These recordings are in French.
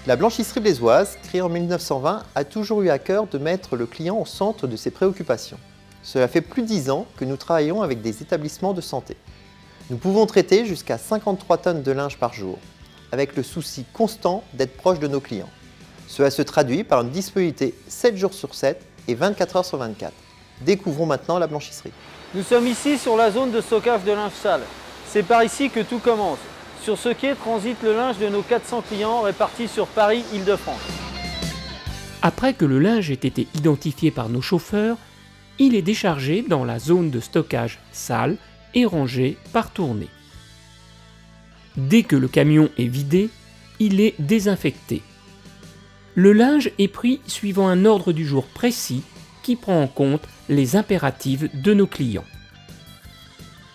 La blanchisserie blésoise, créée en 1920, a toujours eu à cœur de mettre le client au centre de ses préoccupations. Cela fait plus de 10 ans que nous travaillons avec des établissements de santé. Nous pouvons traiter jusqu'à 53 tonnes de linge par jour, avec le souci constant d'être proche de nos clients. Cela se traduit par une disponibilité 7 jours sur 7 et 24 heures sur 24. Découvrons maintenant la blanchisserie. Nous sommes ici sur la zone de stockage de linge sale. C'est par ici que tout commence. Sur ce quai transite le linge de nos 400 clients répartis sur Paris, Île-de-France. Après que le linge ait été identifié par nos chauffeurs, il est déchargé dans la zone de stockage sale et rangé par tournée. Dès que le camion est vidé, il est désinfecté. Le linge est pris suivant un ordre du jour précis qui prend en compte les impératifs de nos clients.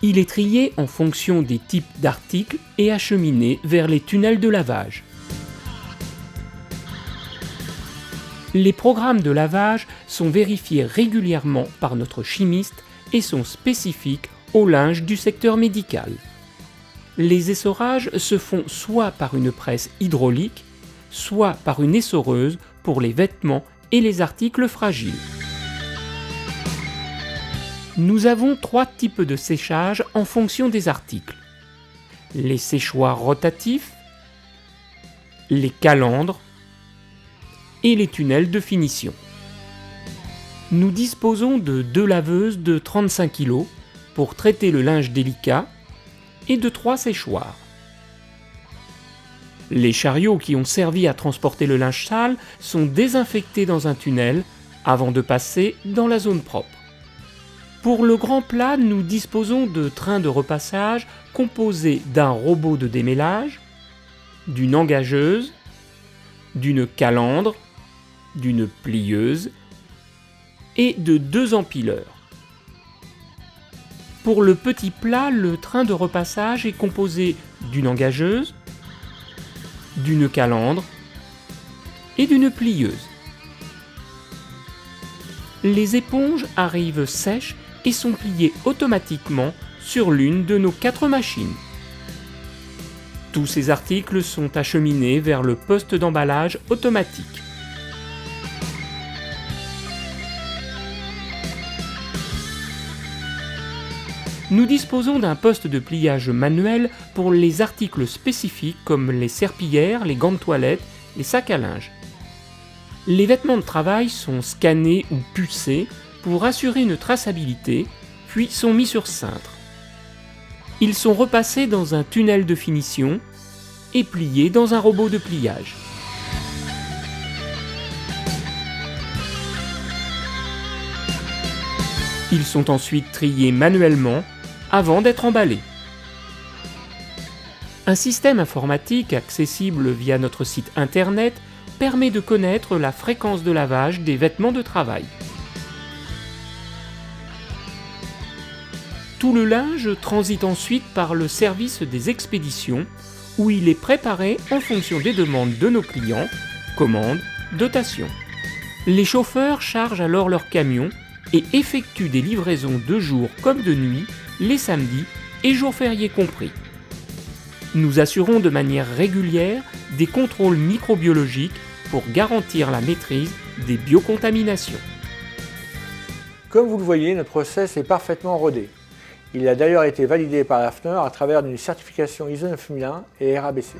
Il est trié en fonction des types d'articles et acheminé vers les tunnels de lavage. Les programmes de lavage sont vérifiés régulièrement par notre chimiste et sont spécifiques au linge du secteur médical. Les essorages se font soit par une presse hydraulique, soit par une essoreuse pour les vêtements et les articles fragiles. Nous avons 3 types de séchage en fonction des articles. Les séchoirs rotatifs, les calandres et les tunnels de finition. Nous disposons de 2 laveuses de 35 kg pour traiter le linge délicat et de 3 séchoirs. Les chariots qui ont servi à transporter le linge sale sont désinfectés dans un tunnel avant de passer dans la zone propre. Pour le grand plat, nous disposons de trains de repassage composés d'un robot de démêlage, d'une engageuse, d'une calandre, d'une plieuse et de 2 empileurs. Pour le petit plat, le train de repassage est composé d'une engageuse, d'une calandre et d'une plieuse. Les éponges arrivent sèches et sont pliées automatiquement sur l'une de nos 4 machines. Tous ces articles sont acheminés vers le poste d'emballage automatique. Nous disposons d'un poste de pliage manuel pour les articles spécifiques comme les serpillières, les gants de toilette, les sacs à linge. Les vêtements de travail sont scannés ou pucés pour assurer une traçabilité, puis sont mis sur cintre. Ils sont repassés dans un tunnel de finition et pliés dans un robot de pliage. Ils sont ensuite triés manuellement avant d'être emballés. Un système informatique accessible via notre site internet permet de connaître la fréquence de lavage des vêtements de travail. Tout le linge transite ensuite par le service des expéditions où il est préparé en fonction des demandes de nos clients, commandes, dotations. Les chauffeurs chargent alors leurs camions et effectuent des livraisons de jour comme de nuit, les samedis et jours fériés compris. Nous assurons de manière régulière des contrôles microbiologiques pour garantir la maîtrise des biocontaminations. Comme vous le voyez, notre process est parfaitement rodé. Il a d'ailleurs été validé par l'AFNOR à travers une certification ISO 9001 et RABC.